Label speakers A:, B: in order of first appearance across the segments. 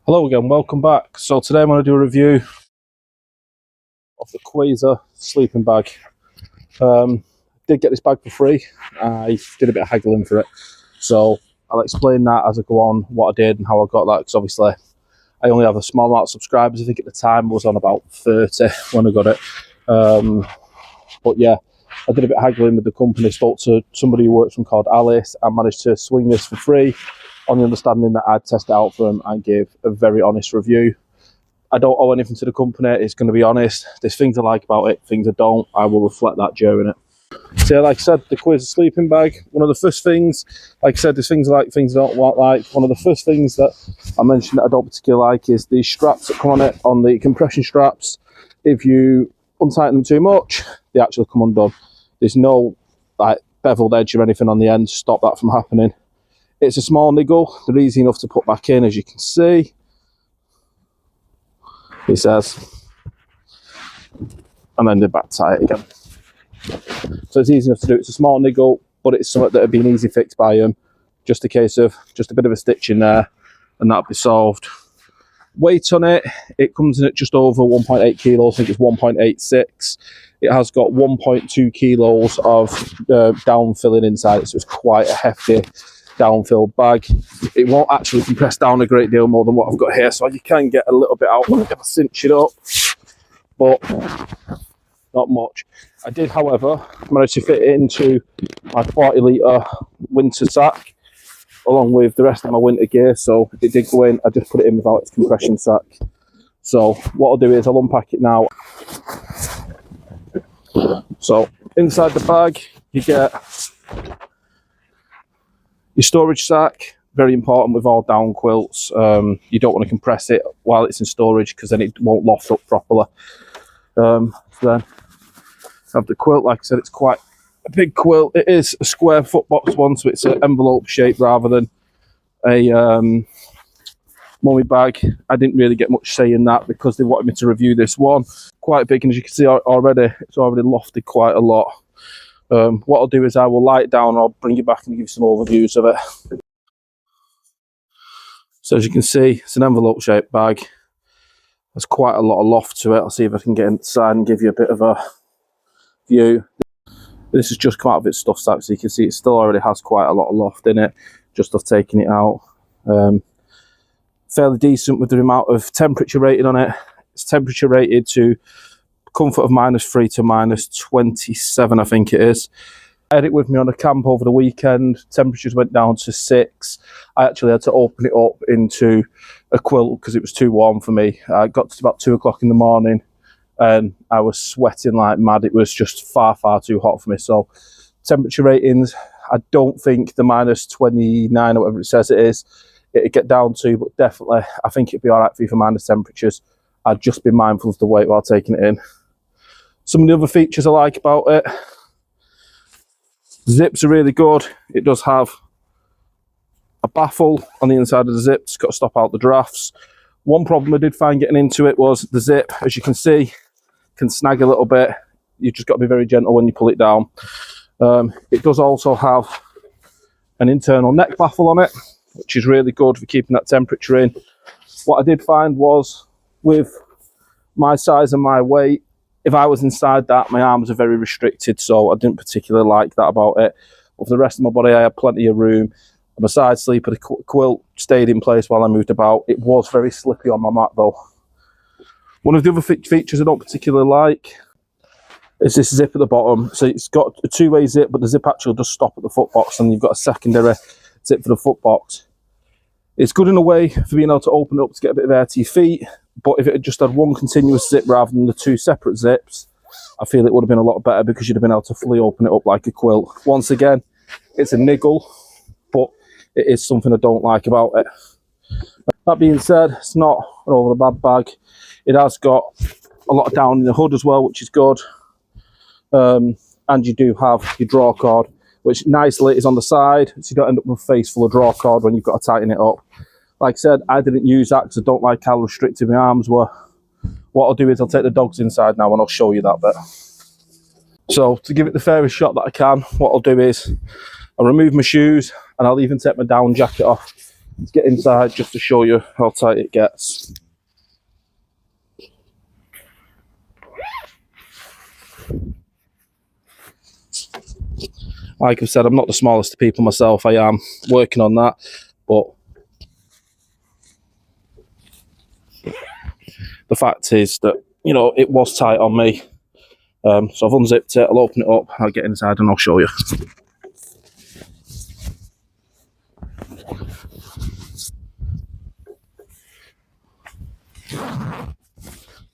A: Hello again, welcome back. So today I'm going to do a review of the Quezer sleeping bag. Did get this bag for free. I did a bit of haggling for it. So I'll explain that as I go on, what I did and how I got that, because obviously I only have a small amount of subscribers. I think at the time I was on about 30 when I got it. But yeah, I did a bit of haggling with the company, spoke to somebody who works from called Alice, and managed to swing this for free, on the understanding that I'd test it out for them and give a very honest review. I don't owe anything to the company, it's going to be honest. There's things I like about it, things I don't. I will reflect that during it. So yeah, like I said, the Quezer sleeping bag, one of the first things, like I said, there's things I like, things I don't like. One of the first things that I mentioned that I don't particularly like is the straps that come on it, on the compression straps. If you untighten them too much, they actually come undone. There's no like beveled edge or anything on the end to stop that from happening. It's a small niggle, they're easy enough to put back in, as you can see. It says, and then they back tie it again. So it's easy enough to do. It's a small niggle, but it's something that would be an easy fix by them. Just a case of just a bit of a stitch in there, and that'll be solved. Weight on it, it comes in at just over 1.8 kilos. I think it's 1.86. It has got 1.2 kilos of downfilling inside it, so it's quite a hefty downfill bag. It won't actually compress down a great deal more than what I've got here, so you can get a little bit out if I cinch it up, but not much. I did, however, manage to fit it into my 40 litre winter sack along with the rest of my winter gear, so it did go in. I just put it in without its compression sack. So what I'll do is I'll unpack it now. So inside the bag you get your storage sack, very important with all down quilts. You don't want to compress it while it's in storage because then it won't loft up properly. So then I have the quilt. Like I said, it's quite a big quilt. It is a square footbox one, so it's an envelope shape rather than a mummy bag. I didn't really get much say in that because they wanted me to review this one. Quite big, and as you can see already, it's already lofted quite a lot. What I'll do is I will lie it down and I'll bring it back and give you some overviews of it. So as you can see, it's an envelope shaped bag. There's quite a lot of loft to it. I'll see if I can get inside and give you a bit of a view. This has just come out of its stuff sack, so you can see it still already has quite a lot of loft in it, just off taking it out. Fairly decent with the amount of temperature rating on it. It's temperature rated to comfort of -3 to -27, I think it is. I had it with me on a camp over the weekend. Temperatures went down to 6. I actually had to open it up into a quilt because it was too warm for me. I got to about 2 o'clock in the morning and I was sweating like mad. It was just far too hot for me. So temperature ratings, I don't think the -29 or whatever it says it is, it'd get down to, but definitely I think it'd be all right for you for minus temperatures. I'd just be mindful of the weight while taking it in. Some of the other features I like about it, zips are really good. It does have a baffle on the inside of the zip. It's got to stop out the drafts. One problem I did find getting into it was the zip, as you can see, can snag a little bit. You've just got to be very gentle when you pull it down. It does also have an internal neck baffle on it, which is really good for keeping that temperature in. What I did find was, with my size and my weight, if I was inside that, my arms are very restricted, so I didn't particularly like that about it. But for the rest of my body, I had plenty of room. My side sleeper, the quilt stayed in place while I moved about. It was very slippy on my mat though. One of the other features I don't particularly like is this zip at the bottom. So it's got a two-way zip, but the zip actually does stop at the footbox, and you've got a secondary zip for the footbox. It's good in a way for being able to open it up to get a bit of air to your feet, but if it had just had one continuous zip rather than the two separate zips, I feel it would have been a lot better because you'd have been able to fully open it up like a quilt. Once again, it's a niggle, but it is something I don't like about it. That being said, it's not an over the bad bag. It has got a lot of down in the hood as well, which is good. And you do have your draw cord, which nicely is on the side, so you don't end up with a face full of draw cord when you've got to tighten it up. Like I said, I didn't use that because I don't like how restricted my arms were. What I'll do is I'll take the dogs inside now and I'll show you that bit. So to give it the fairest shot that I can, what I'll do is I'll remove my shoes and I'll even take my down jacket off Let's get inside just to show you how tight it gets. Like I've said, I'm not the smallest of people myself. I am working on that, but the fact is that, you know, it was tight on me. So I've unzipped it, I'll open it up, I'll get inside and I'll show you.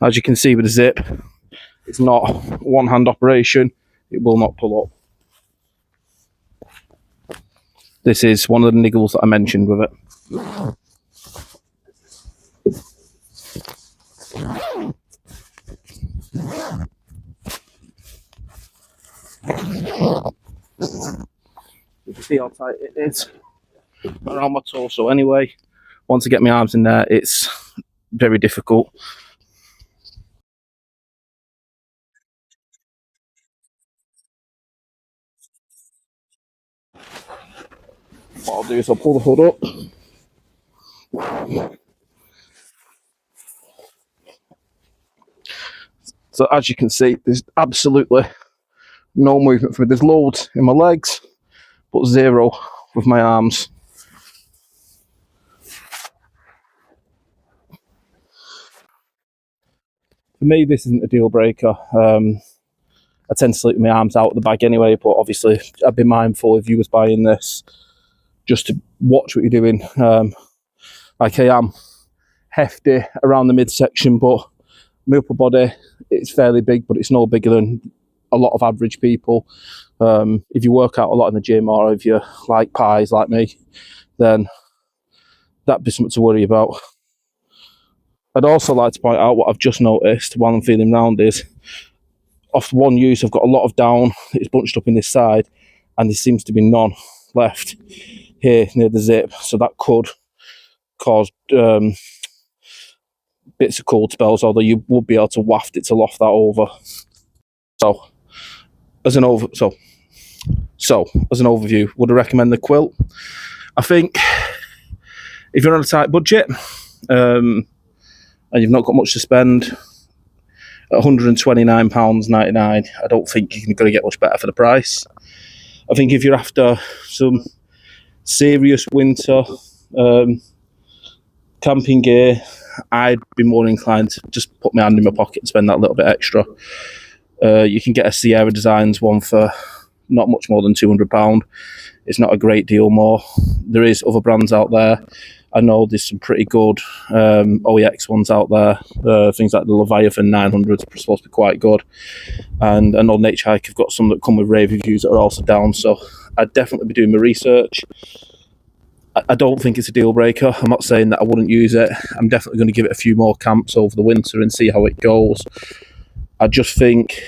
A: As you can see with the zip, it's not one-hand operation, it will not pull up. This is one of the niggles that I mentioned with it. You can see how tight it is around my torso anyway. Once I get my arms in there, it's very difficult. What I'll do is I'll pull the hood up. So as you can see, there's absolutely no movement for me. There's loads in my legs, but zero with my arms. For me, this isn't a deal breaker. I tend to sleep with my arms out of the bag anyway, but obviously I'd be mindful if you was buying this just to watch what you're doing. Like I am hefty around the midsection, but my upper body, it's fairly big, but it's no bigger than a lot of average people. If you work out a lot in the gym, or if you like pies like me, then that'd be something to worry about. I'd also like to point out what I've just noticed while I'm feeling round is, off one use, I've got a lot of down. It's bunched up in this side, and there seems to be none left here near the zip. So that could cause bits of cold spells, although you would be able to waft it to loft that over. So as an overview, would I recommend the quilt? I think if you're on a tight budget and you've not got much to spend, at £129.99, I don't think you're going to get much better for the price. I think if you're after some serious winter camping gear, I'd be more inclined to just put my hand in my pocket and spend that little bit extra. You can get a Sierra Designs one for not much more than £200. It's not a great deal more. There is other brands out there. I know there's some pretty good OEX ones out there. Things like the Leviathan 900 are supposed to be quite good. And I know Nature Hike have got some that come with rave reviews that are also down. So I'd definitely be doing my research. I don't think it's a deal breaker. I'm not saying that I wouldn't use it. I'm definitely going to give it a few more camps over the winter and see how it goes. I just think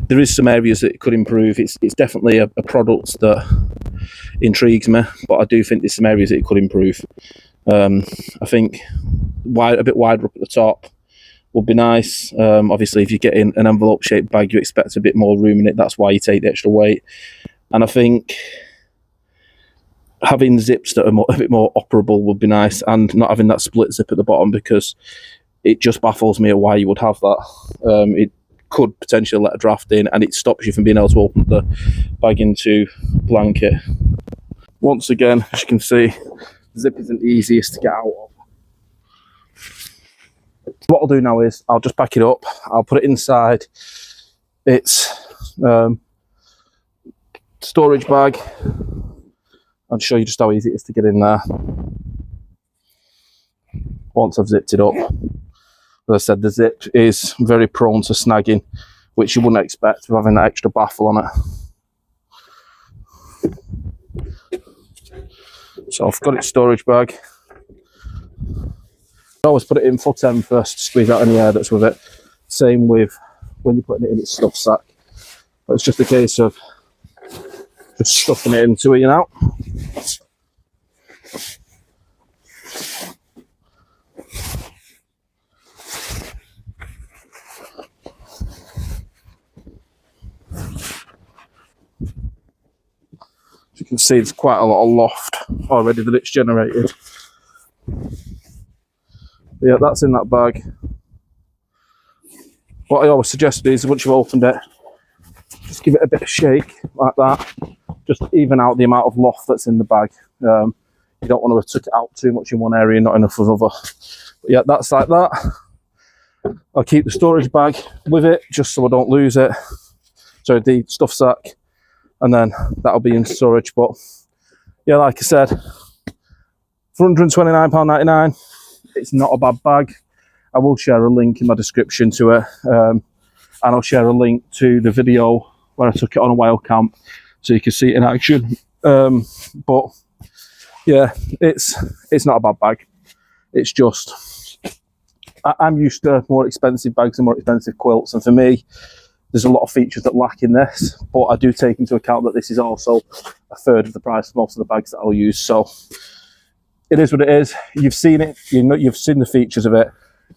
A: there is some areas that it could improve. It's definitely a product that intrigues me, but I do think there's some areas that it could improve. I think a bit wider up at the top would be nice. Obviously, if you're getting an envelope-shaped bag, you expect a bit more room in it. That's why you take the extra weight. And I think having zips that are a bit more operable would be nice, and not having that split zip at the bottom, because it just baffles me at why you would have that. It could potentially let a draft in, and it stops you from being able to open the bag into blanket. Once again, as you can see, the zip isn't the easiest to get out of. What I'll do now is I'll just pack it up. I'll put it inside its storage bag and show you just how easy it is to get in there once I've zipped it up. As I said, the zip is very prone to snagging, which you wouldn't expect with having that extra baffle on it. So I've got its storage bag. I always put it in foot end first to squeeze out any air that's with it. Same with when you're putting it in its stuff sack. But it's just a case of just stuffing it into it, you know. As you can see there's quite a lot of loft already that it's generated. Yeah, that's in that bag. What I always suggest is, once you've opened it, just give it a bit of shake like that, just to even out the amount of loft that's in the bag. You don't want to have took it out too much in one area, not enough of other. But yeah, that's like that. I'll keep the storage bag with it just so I don't lose it. So the stuff sack, and then that'll be in storage. But yeah, like I said, for £129.99, it's not a bad bag. I will share a link in my description to it, and I'll share a link to the video where I took it on a wild camp so you can see it in action. But yeah, it's not a bad bag. It's just, I'm used to more expensive bags and more expensive quilts, and for me, there's a lot of features that lack in this, but I do take into account that this is also a third of the price of most of the bags that I'll use. So it is what it is. You've seen it, you've seen the features of it,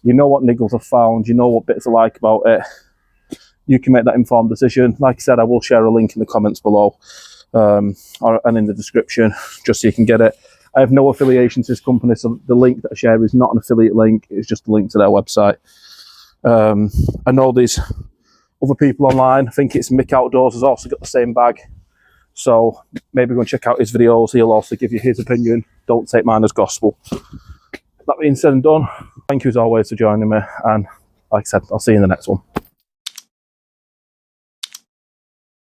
A: you know what niggles I've found, you know what bits I like about it. You can make that informed decision. Like I said, I will share a link in the comments below, and in the description, just so you can get it. I have no affiliation to this company, so the link that I share is not an affiliate link, it's just a link to their website. I know these other people online, I think it's Mick Outdoors has also got the same bag, so maybe go and check out his videos. He'll also give you his opinion. Don't take mine as gospel. That being said and done, thank you as always for joining me, and like I said, I'll see you in the next one.